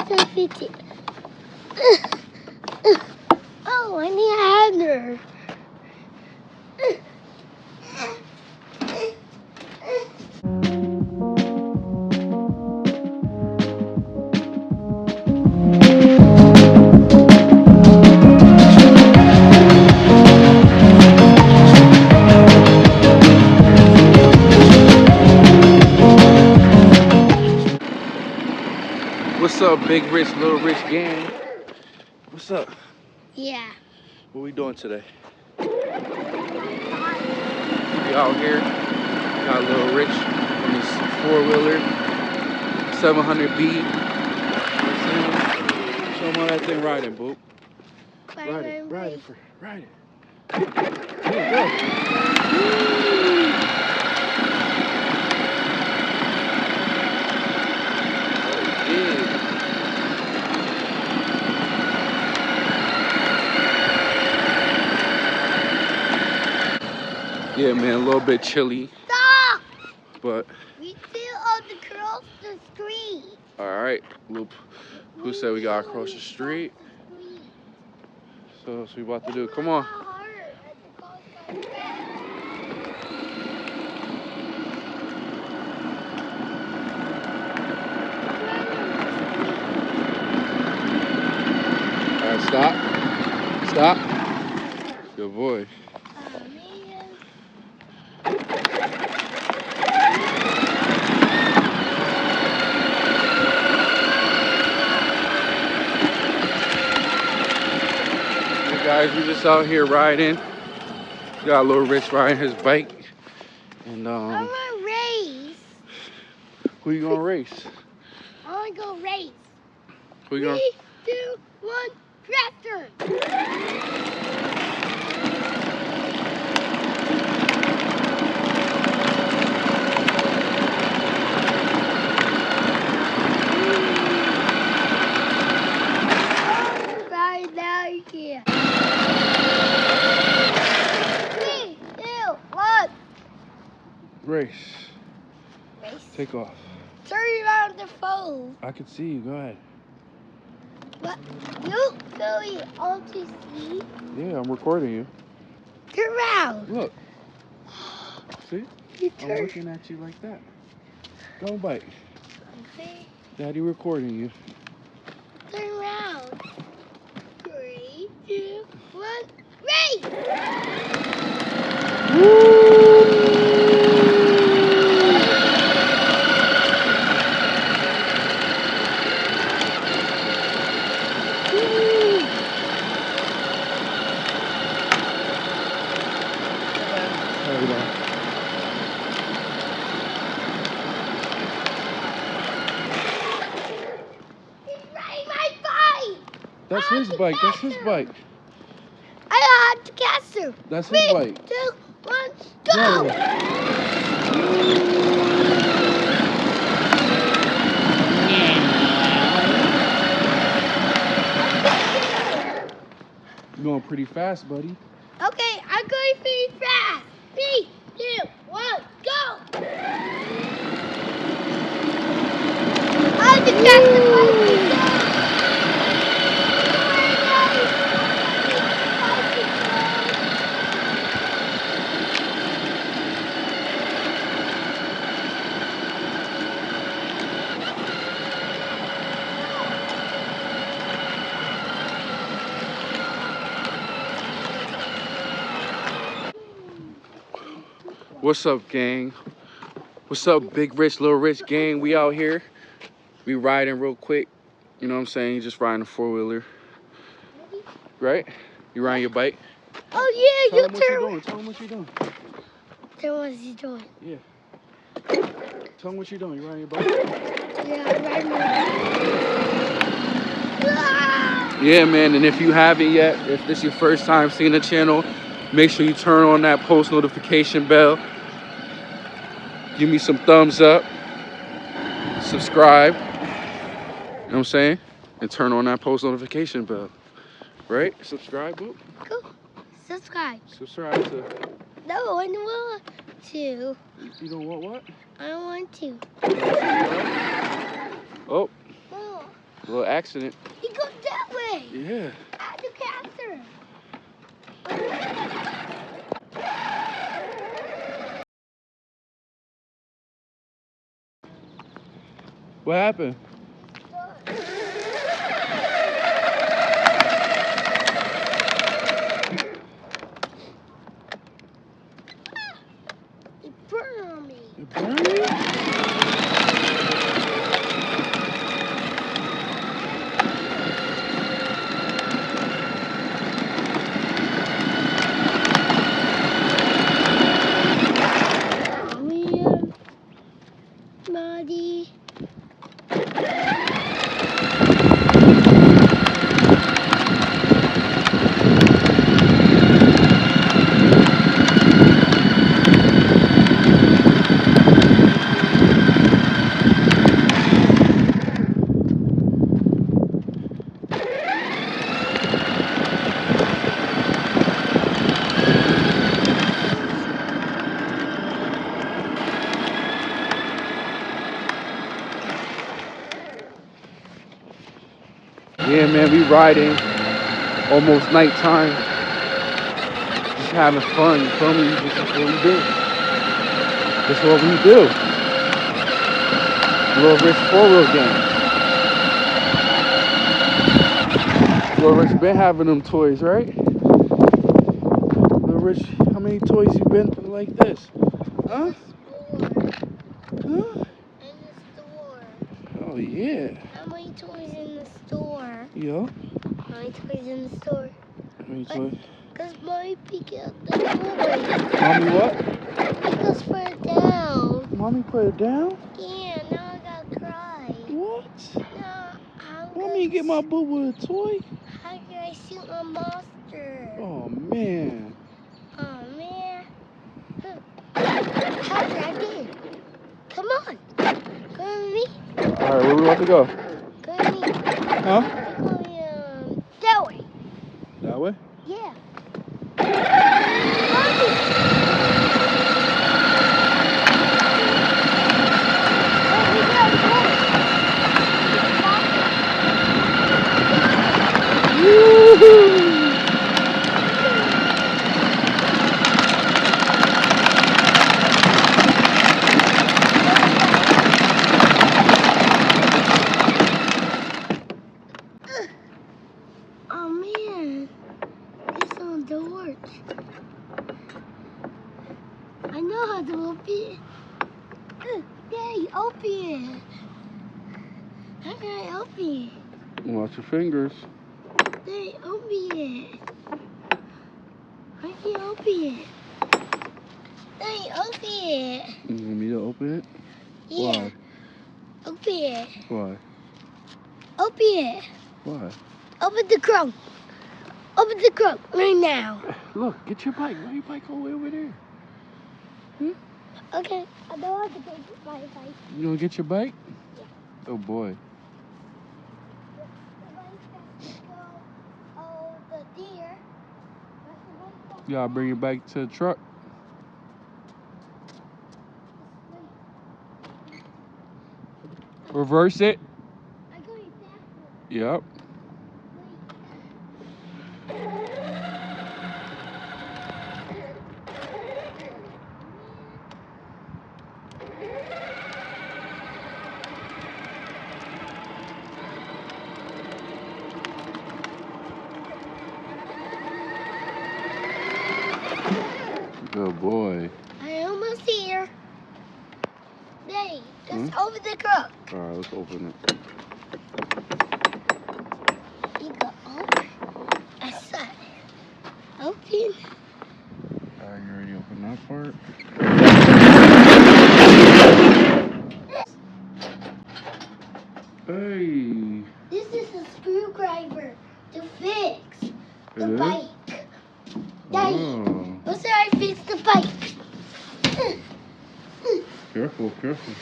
so 50. Oh, I need a hanger. What's up, Big Rich, Little Rich gang? What's up? Yeah. What we doing today? We out here. Got Little Rich on his 4-wheeler, 700B. Show him how that thing riding, boo. Ride it. Ride it. There you go. Yeah, man, a little bit chilly. Stop! But We still on the cross the street. all right, who said we gotta cross the street? So that's what we about to do. Come on. All right, stop. Stop. Good boy. Guys, we just out here riding. Got a Little Rich riding his bike. And I want to race. Who you gonna race? I want to go race. Who you gonna? 3, 2, 1, tractor. Right now here. 3, 2, 1. Race. Race. Take off. Turn around the phone. I can see you. Go ahead. What? You going on to see? Yeah, I'm recording you. Turn around. Look. See? You I'm turn. looking at you like that. Go bike. Okay. Daddy recording you. Turn around. 3, 2, 1, race! That's his bike. That's his bike. I had to catch him. That's his 3, bike. 2, 1, go! You're going pretty fast, buddy. Okay, I'm going pretty fast. 3, 2, 1, go! I had to catch the bike. What's up, gang? What's up, Big Rich, Little Rich gang? We out here. We riding real quick. You know what I'm saying? Just riding a 4-wheeler. Right? You riding your bike? Oh, yeah, Tell him what you're doing. Tell him what you're doing. Tell him what he's doing. Yeah. Tell him what you're doing. You riding your bike? Yeah, I'm riding my bike. Yeah, man. And if you haven't yet, if this is your first time seeing the channel, make sure you turn on that post notification bell. Give me some thumbs up. Subscribe. You know what I'm saying? And turn on that post notification bell. Right? Subscribe, boo. Cool. Subscribe. Subscribe to. No, I don't want to. You don't want what? I don't want to. Oh. Oh. little accident. He goes that way. Yeah. I had to capture him. What happened? It burned on me. It burned you? Maddie. Yeah, man, we riding. Almost nighttime. Just having fun, you feel me? This is what we do. This is what we do. Little Rich 4-wheel game. Little Rich been having them toys, right? Little Rich, how many toys you been through like this? Huh? Huh? In the store. Oh, yeah. How many toys in the store? Yo. How many toys in the store? How many toys? Because Mommy picked up the toy. Mommy what? Because put it down. Mommy put it down? Yeah, now I gotta cry. What? Now I'm Mommy get my boo with a toy? How can I shoot a monster? Oh, man. Oh, man. How did I get? Come on. Come with me. All right, where we about to go? Come with me. Huh? We're going that way. That way? Yeah. Oh man, it's on the porch. I know how to open it. Daddy, open it. How can I open it? Watch your fingers. Daddy, open it. I can't open it. Daddy, open it. You want me to open it? Yeah. Why? Open it. Why? Open it. Why? Open the trunk. Open the trunk right now. Look, get your bike. Why your bike all the way over there? Okay, I don't have to take my bike. You gonna get your bike? Yeah. Oh boy. The bike has to go, the deer. You gotta bring your bike to the truck. Reverse it. I'm going backwards. Yep. Good boy. I'm almost here. Daddy, let's open the truck. All right, let's open it. You go open. I saw it. Open. All right, you ready to open that part? Hey. This is a screwdriver to fix the It is? bike. Daddy, Oh. let's say I fix the bike. Careful, careful.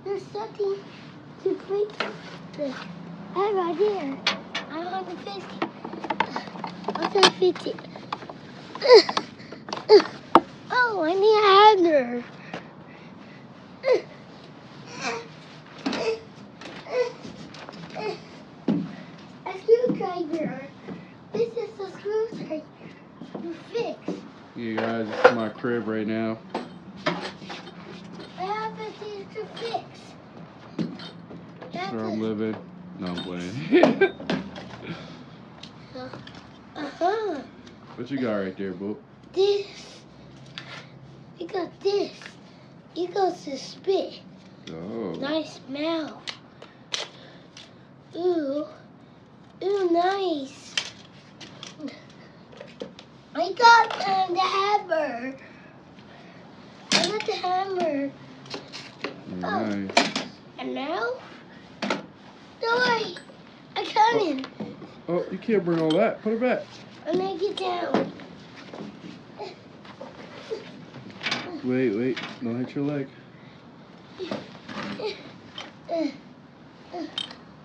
There's something to fix this. Right here. I want to fix it. I'm going to fix it. Oh, I need a hanger. crib right now. I have a thing to fix. That's where I'm living. No, I'm playing. Uh-huh. What you got right there, boo? This. You got this. You got to spit. Oh. Nice mouth. Ooh. Ooh, nice. I got the hammer. I got the hammer. Nice. And now? No way. I'm coming. Oh, you can't bring all that. Put it back. I'm gonna get down. Wait. Don't hit your leg.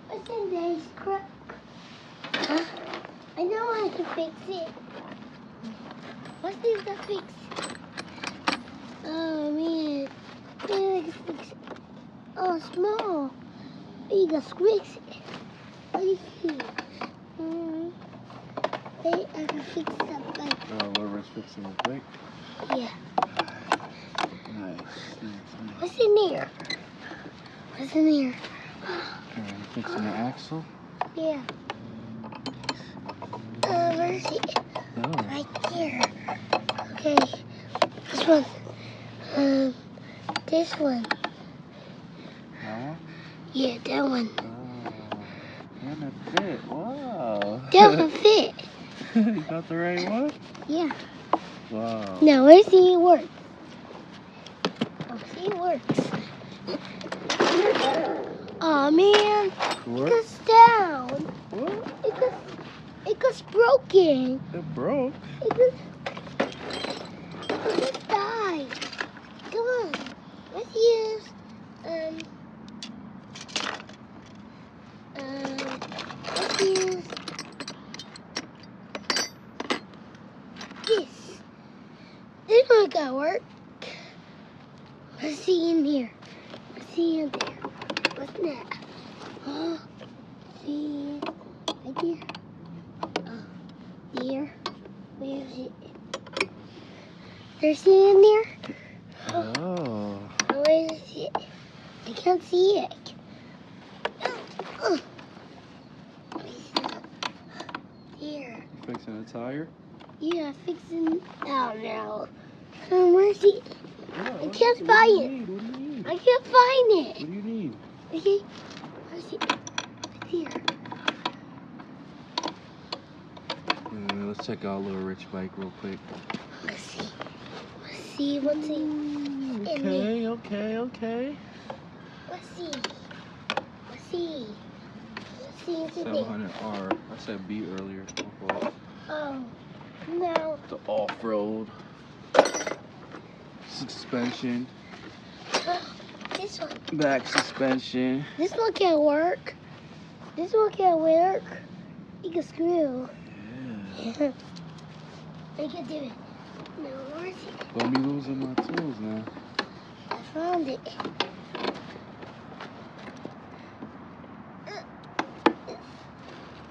What's in this crap? Huh? I know how to fix it. What's this to fix? Oh man. Maybe I can fix it. Oh, small. You can squeeze it. What do you see? Wait, I can fix something. Oh, Laura's fixing the thing. Yeah. Nice. What's in there? What's in there? Alright, fixing the axle. Yeah. Where's it? Oh. Right there. Okay. This one. This one. That one? Yeah, that one. Oh. And it fit. Wow. That one fit. You got the right one? Yeah. Wow. Now, let's see it work. See it works. Oh man. What? It goes down. What? It goes broken. It broke. It just died. Come on. Let's use let's use this. This one gotta work. Let's see in here. Let's see in there. What's that? Oh, see right there. There. Where is it? There's it in there? Oh. Where is it? I can't see it. Here. Fixing a tire? Yeah, fixing. Oh no. Where's it? Yeah, I can't find it. What do you need? I can't find it. What do you need? Okay. Where's it? It's here. Let's check out Little Rich Bike real quick. Let's see. Let's see what's in there. Okay. Let's see. Let's see. Let's see what's in there. 700R. I said B earlier. My fault. Oh, no. The off-road. Suspension. This one. Back suspension. This one can't work. This one can't work. You can screw. Yeah. I can do it. No, where's it? Don't be losing my tools now. I found it.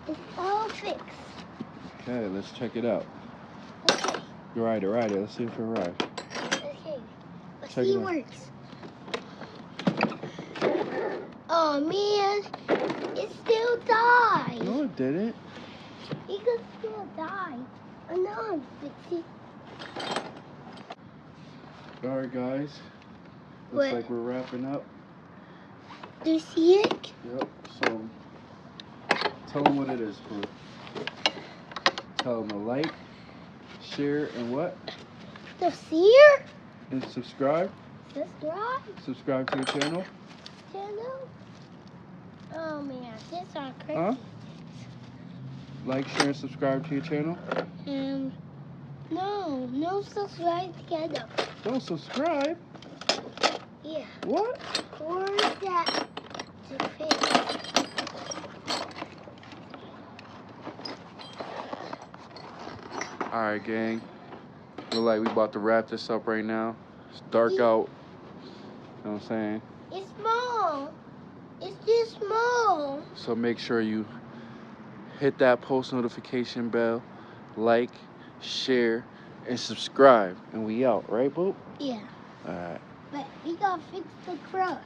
It's all fixed. Okay, let's check it out. Okay. Ride it. Let's see if it rides. Okay. Let's Check see it it out. works. Oh man, it still died. No, it didn't. It could still die. I know I'm fixing. Alright, guys. Looks What? like we're wrapping up. Do you see it? Yep. So, tell them what it is, Blue. Tell them to like, share, and what? The seer? And subscribe. Subscribe Subscribe to the channel. channel? Oh man, this are crazy. Huh? Like, share, and subscribe to your channel. No subscribe together. Don't subscribe. Yeah. What? Or that to fix. Alright, gang. Look like we about to wrap this up right now. It's dark out. You know what I'm saying? It's small. It's just small. So make sure you hit that post notification bell, like, share, and subscribe. And we out, right, Boop? Yeah. Alright. But we gotta fix the crook.